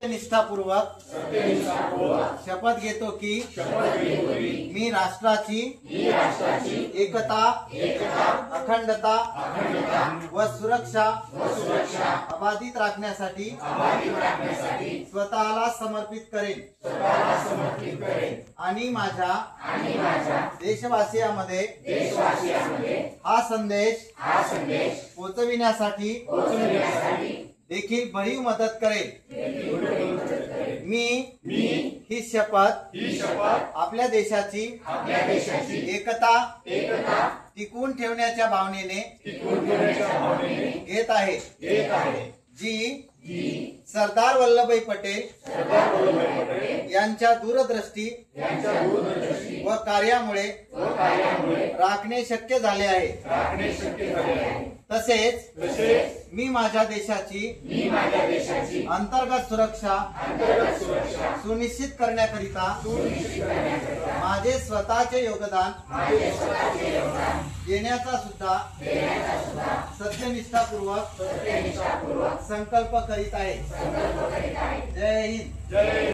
निष्ठापूर्वक शपथ घेतो की मी राष्ट्राची एकता, अखंडता व सुरक्षा अबाधित राखण्यासाठी स्वतःला समर्पित करेन आणि माझ्या देशवासियांमध्ये हा संदेश पोहोचविण्यासाठी देखील भरीव मदत करेल। मी ही शपथ आपल्या देशाची एकता टिकवून ठेवण्याच्या भावनेने घेत आहे, जी सरदार वल्लभभाई पटेल यांच्या दूरदृष्टी व कार्यामुळे राखणे शक्य झाले आहे। तसेच मी माझ्या देशाची अंतर्गत सुरक्षा सुनिश्चित करण्याकरिता माझे स्वतःचे योगदान देण्याचा सुद्धा सत्यनिष्ठापूर्वक संकल्प करीत आहे। जय हिंद।